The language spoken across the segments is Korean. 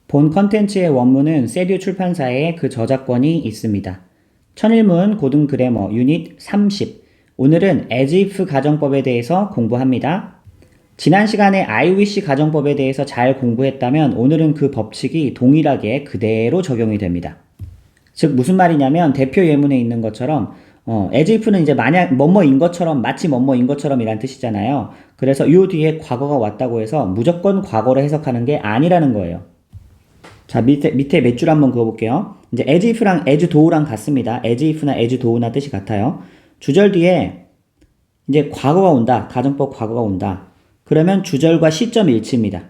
본 컨텐츠의 원문은 세듀 출판사에 그 저작권이 있습니다. 천일문 고등 그래머 유닛 30. 오늘은 as if 가정법에 대해서 공부합니다. 지난 시간에 I wish 가정법에 대해서 잘 공부했다면 오늘은 그 법칙이 동일하게 그대로 적용이 됩니다. 즉 무슨 말이냐면 대표 예문에 있는 것처럼 as if는 이제 만약 뭐뭐인 것처럼 마치 뭐뭐인 것처럼 이란 뜻이잖아요. 그래서 요 뒤에 과거가 왔다고 해서 무조건 과거로 해석하는 게 아니라는 거예요. 자, 밑에 몇 줄 한번 그어볼게요. 이제 as if랑 as though랑 같습니다. as if나 as thogh나 뜻이 같아요. 주절 뒤에 이제 과거가 온다. 가정법 과거가 온다. 그러면 주절과 시점 일치입니다.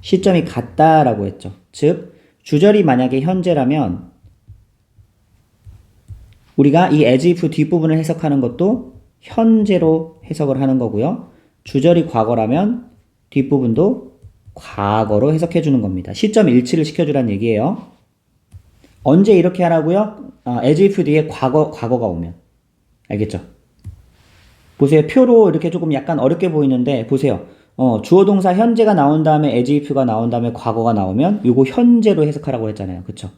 시점이 같다라고 했죠. 즉, 주절이 만약에 현재라면 우리가 이 as if 뒷부분을 해석하는 것도 현재로 해석을 하는 거고요. 주절이 과거라면 뒷부분도 과거로 해석해 주는 겁니다. 시점 일치를 시켜주란 얘기예요. 언제 이렇게 하라고요? as if 뒤에 과거가 오면. 알겠죠? 보세요. 표로 이렇게 조금 약간 어렵게 보이는데 보세요. 주어 동사 현재가 나온 다음에 as if가 나온 다음에 과거가 나오면 이거 현재로 해석하라고 했잖아요. 그쵸?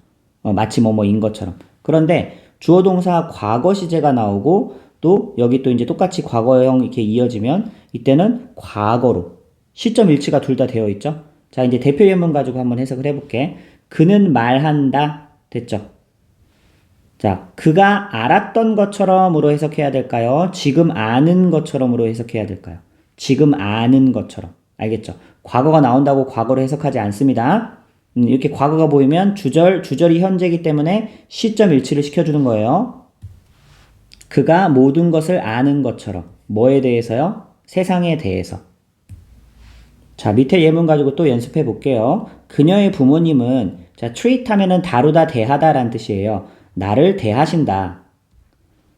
마치 뭐뭐인 것처럼. 그런데 주어 동사 과거 시제가 나오고 또 여기 또 이제 똑같이 과거형 이렇게 이어지면 이때는 과거로 시점 일치가 둘 다 되어 있죠. 자, 이제 대표 예문 가지고 한번 해석을 해볼게. 그는 말한다. 됐죠? 자, 그가 알았던 것처럼으로 해석해야 될까요? 지금 아는 것처럼으로 해석해야 될까요? 지금 아는 것처럼. 알겠죠? 과거가 나온다고 과거로 해석하지 않습니다. 이렇게 과거가 보이면 주절이 현재이기 때문에 시점 일치를 시켜주는 거예요. 그가 모든 것을 아는 것처럼. 뭐에 대해서요? 세상에 대해서. 자, 밑에 예문 가지고 또 연습해 볼게요. 그녀의 부모님은, 자, treat 하면은 다루다, 대하다 라는 뜻이에요. 나를 대하신다.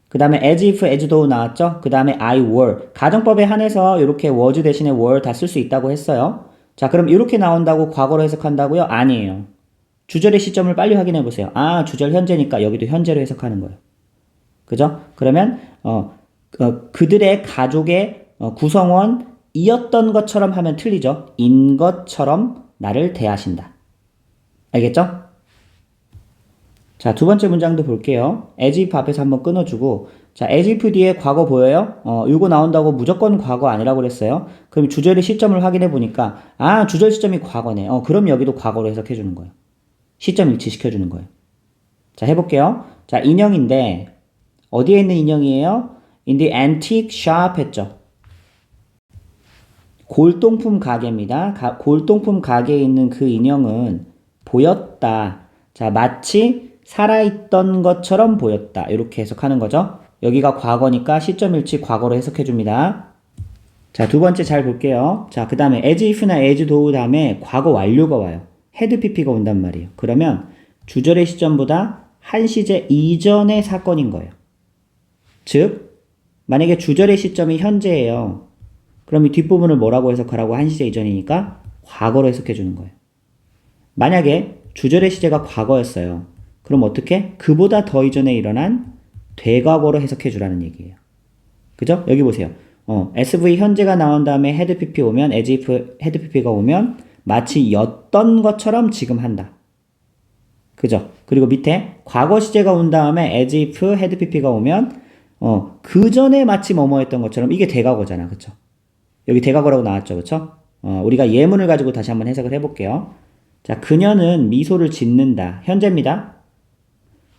그 다음에 as if, as though 나왔죠? 그 다음에 I were. 가정법에 한해서 이렇게 was 대신에 were 다 쓸 수 있다고 했어요. 자, 그럼 이렇게 나온다고 과거로 해석한다고요? 아니에요. 주절의 시점을 빨리 확인해 보세요. 아, 주절 현재니까 여기도 현재로 해석하는 거예요. 그죠? 그러면, 그들의 가족의 구성원이었던 것처럼 하면 틀리죠. 인 것처럼 나를 대하신다. 알겠죠? 자, 두 번째 문장도 볼게요. as if 앞에서 한번 끊어주고, 자, as if 뒤에 과거 보여요? 이거 나온다고 무조건 과거 아니라고 그랬어요. 그럼 주절의 시점을 확인해 보니까, 아, 주절 시점이 과거네. 그럼 여기도 과거로 해석해 주는 거예요. 시점 일치시켜 주는 거예요. 자, 해볼게요. 자, 인형인데, 어디에 있는 인형이에요? In the antique shop 했죠. 골동품 가게입니다. 골동품 가게에 있는 그 인형은 보였다. 자, 마치 살아있던 것처럼 보였다. 이렇게 해석하는 거죠. 여기가 과거니까 시점 일치 과거로 해석해 줍니다. 자, 두 번째 잘 볼게요. 자, 그 다음에 as if나 as though 다음에 과거 완료가 와요. had pp가 온단 말이에요. 그러면 주절의 시점보다 한 시제 이전의 사건인 거예요. 즉, 만약에 주절의 시점이 현재예요. 그럼 이 뒷부분을 뭐라고 해석하라고? 한 시제 이전이니까 과거로 해석해 주는 거예요. 만약에 주절의 시제가 과거였어요. 그럼 어떻게? 그보다 더 이전에 일어난 되과거로 해석해 주라는 얘기예요. 그죠? 여기 보세요. SV 현재가 나온 다음에 had pp 오면 as if had pp가 오면 마치 였던 것처럼 지금 한다. 그죠? 그리고 밑에 과거 시제가 온 다음에 as if had pp가 오면 그 전에 마치 뭐뭐 했던 것처럼 이게 대과거잖아. 그쵸? 여기 대과거라고 나왔죠. 그쵸? 우리가 예문을 가지고 다시 한번 해석을 해볼게요. 자, 그녀는 미소를 짓는다. 현재입니다.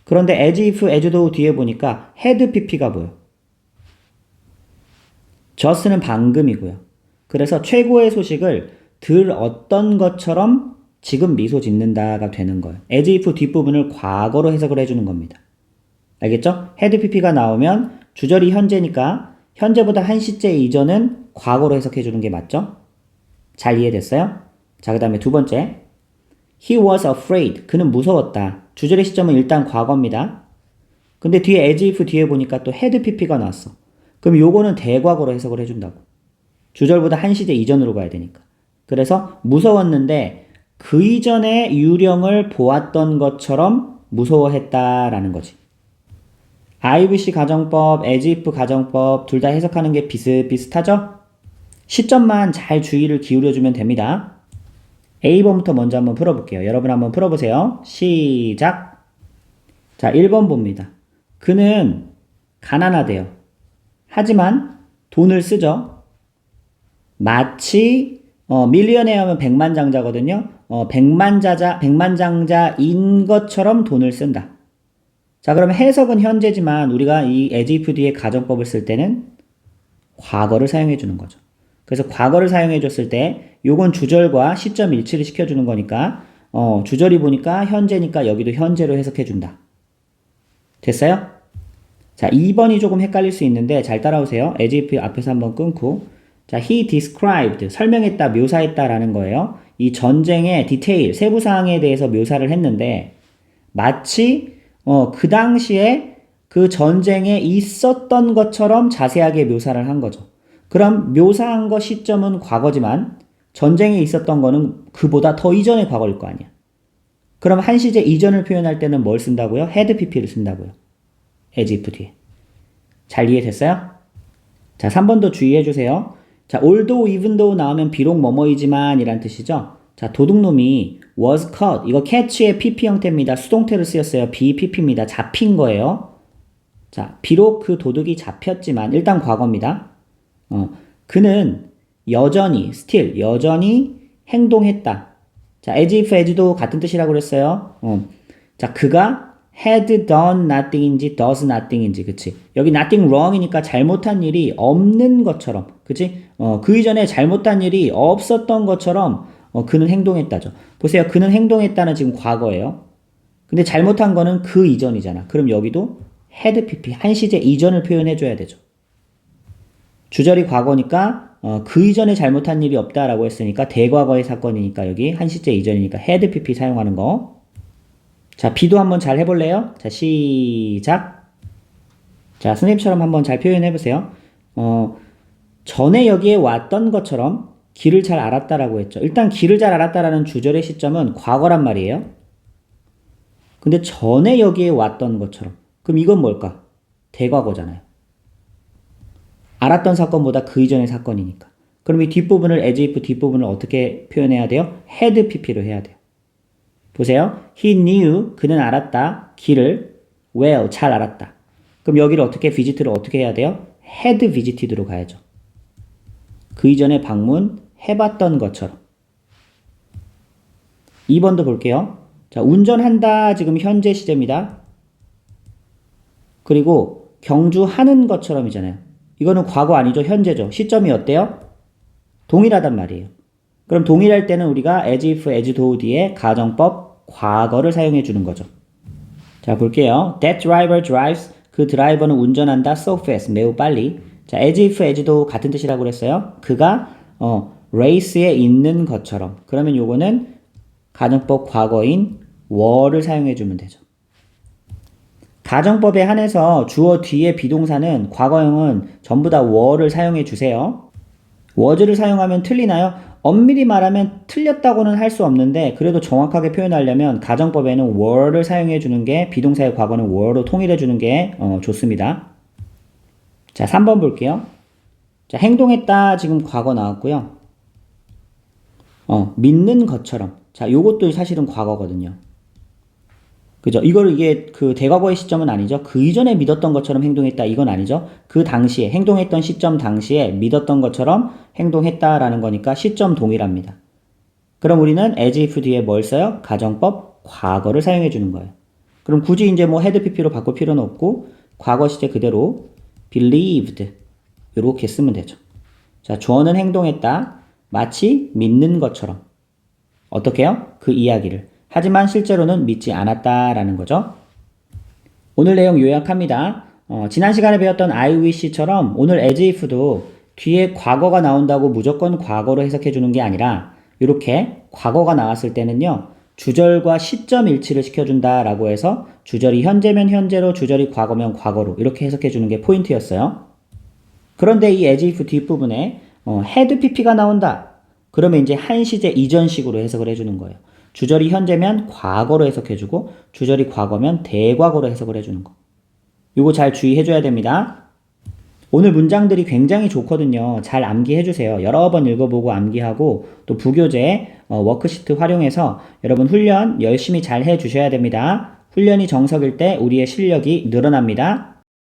그런데 as if, as though 뒤에 보니까 had pp가 보여. just는 방금이고요. 그래서 최고의 소식을 들었던 것처럼 지금 미소 짓는다가 되는 거예요. as if 뒷부분을 과거로 해석을 해주는 겁니다. 알겠죠? had pp가 나오면 주절이 현재니까 현재보다 한 시제 이전은 과거로 해석해 주는 게 맞죠? 잘 이해됐어요? 자, 그 다음에 두 번째. He was afraid. 그는 무서웠다. 주절의 시점은 일단 과거입니다. 근데 뒤에 as if 뒤에 보니까 또 had pp가 나왔어. 그럼 요거는 대과거로 해석을 해준다고. 주절보다 한 시제 이전으로 가야 되니까. 그래서 무서웠는데 그 이전에 유령을 보았던 것처럼 무서워했다라는 거지. I wish 가정법, as if 가정법 둘 다 해석하는 게 비슷비슷하죠? 시점만 잘 주의를 기울여주면 됩니다. A번부터 먼저 한번 풀어볼게요. 여러분 한번 풀어보세요. 시작. 자, 1번 봅니다. 그는 가난하대요. 하지만 돈을 쓰죠. 마치 밀리어네어면 백만장자거든요. 백만장자인 것처럼 돈을 쓴다. 자, 그럼 해석은 현재지만 우리가 이 as if 뒤에 가정법을 쓸 때는 과거를 사용해 주는 거죠. 그래서 과거를 사용해 줬을 때 요건 주절과 시점 일치를 시켜주는 거니까 주절이 보니까 현재니까 여기도 현재로 해석해 준다. 됐어요? 자, 2번이 조금 헷갈릴 수 있는데 잘 따라오세요. as if 앞에서 한번 끊고 자, he described 설명했다, 묘사했다 라는 거예요. 이 전쟁의 디테일, 세부사항에 대해서 묘사를 했는데 마치 그 당시에 그 전쟁에 있었던 것처럼 자세하게 묘사를 한 거죠. 그럼 묘사한 거 시점은 과거지만 전쟁에 있었던 거는 그보다 더 이전의 과거일 거 아니야. 그럼 한 시제 이전을 표현할 때는 뭘 쓴다고요? had pp를 쓴다고요. as if 뒤에. 잘 이해됐어요? 자, 3번도 주의해 주세요. 자, although, even though 나오면 비록 뭐뭐이지만 이란 뜻이죠. 자, 도둑놈이 was caught. 이거 catch의 pp 형태입니다. 수동태로 쓰였어요. BPP입니다. 잡힌 거예요. 자, 비록 그 도둑이 잡혔지만 일단 과거입니다. 그는 여전히 still 여전히 행동했다. 자, as if as도 같은 뜻이라고 그랬어요. 자, 그가 had done nothing인지 does nothing인지, 그치? 여기 nothing wrong이니까 잘못한 일이 없는 것처럼, 그치? 그 이전에 잘못한 일이 없었던 것처럼 그는 행동했다죠. 보세요. 그는 행동했다는 지금 과거예요. 근데 잘못한 거는 그 이전이잖아. 그럼 여기도 had pp, 한 시제 이전을 표현해줘야 되죠. 주절이 과거니까 그 이전에 잘못한 일이 없다라고 했으니까 대과거의 사건이니까 여기 한 시제 이전이니까 had pp 사용하는 거. 자, B도 한번 잘 해볼래요? 자, 시작. 자, 선생님처럼 한번 잘 표현해보세요. 전에 여기에 왔던 것처럼 길을 잘 알았다라고 했죠. 일단 길을 잘 알았다라는 주절의 시점은 과거란 말이에요. 근데 전에 여기에 왔던 것처럼. 그럼 이건 뭘까? 대과거잖아요. 알았던 사건보다 그 이전의 사건이니까. 그럼 이 뒷부분을 as if 뒷부분을 어떻게 표현해야 돼요? had pp로 해야 돼요. 보세요. He knew, 그는 알았다. 길을 well, 잘 알았다. 그럼 여기를 어떻게 visit를 어떻게 해야 돼요? had visited로 가야죠. 그 이전에 방문해봤던 것처럼. 2번도 볼게요. 자, 운전한다 지금 현재 시제입니다. 그리고 경주하는 것처럼이잖아요. 이거는 과거 아니죠. 현재죠. 시점이 어때요? 동일하단 말이에요. 그럼 동일할 때는 우리가 as if, as though 뒤에 가정법 과거를 사용해 주는 거죠. 자, 볼게요. That driver drives. 그 드라이버는 운전한다. So fast. 매우 빨리. 자, as if, as though 같은 뜻이라고 그랬어요. 그가 레이스에 있는 것처럼. 그러면 요거는 가정법 과거인 were를 사용해 주면 되죠. 가정법에 한해서 주어 뒤에 비동사는 과거형은 전부 다 were를 사용해 주세요. was를 사용하면 틀리나요? 엄밀히 말하면 틀렸다고는 할 수 없는데 그래도 정확하게 표현하려면 가정법에는 were를 사용해 주는 게 비동사의 과거는 were로 통일해 주는 게 좋습니다. 자, 3번 볼게요. 자, 행동했다 지금 과거 나왔고요. 믿는 것처럼. 자, 요것도 사실은 과거거든요. 그죠? 이게 그 대과거의 시점은 아니죠. 그 이전에 믿었던 것처럼 행동했다 이건 아니죠. 그 당시에 행동했던 시점 당시에 믿었던 것처럼 행동했다라는 거니까 시점 동일합니다. 그럼 우리는 as if 뒤에 뭘 써요? 가정법 과거를 사용해 주는 거예요. 그럼 굳이 이제 뭐 had pp로 바꿀 필요는 없고 과거 시제 그대로 believed 이렇게 쓰면 되죠. 자, 주어는 행동했다 마치 믿는 것처럼. 어떻게 해요? 그 이야기를. 하지만 실제로는 믿지 않았다라는 거죠. 오늘 내용 요약합니다. 지난 시간에 배웠던 I wish처럼 오늘 as if도 뒤에 과거가 나온다고 무조건 과거로 해석해 주는 게 아니라 이렇게 과거가 나왔을 때는요. 주절과 시점 일치를 시켜준다라고 해서 주절이 현재면 현재로 주절이 과거면 과거로 이렇게 해석해 주는 게 포인트였어요. 그런데 이 as if 뒷부분에 had pp가 나온다. 그러면 이제 한 시제 이전식으로 해석을 해주는 거예요. 주절이 현재면 과거로 해석해주고 주절이 과거면 대과거로 해석을 해주는 거. 이거 잘 주의해줘야 됩니다. 오늘 문장들이 굉장히 좋거든요. 잘 암기해주세요. 여러 번 읽어보고 암기하고 또 부교재 워크시트 활용해서 여러분 훈련 열심히 잘 해주셔야 됩니다. 훈련이 정석일 때 우리의 실력이 늘어납니다.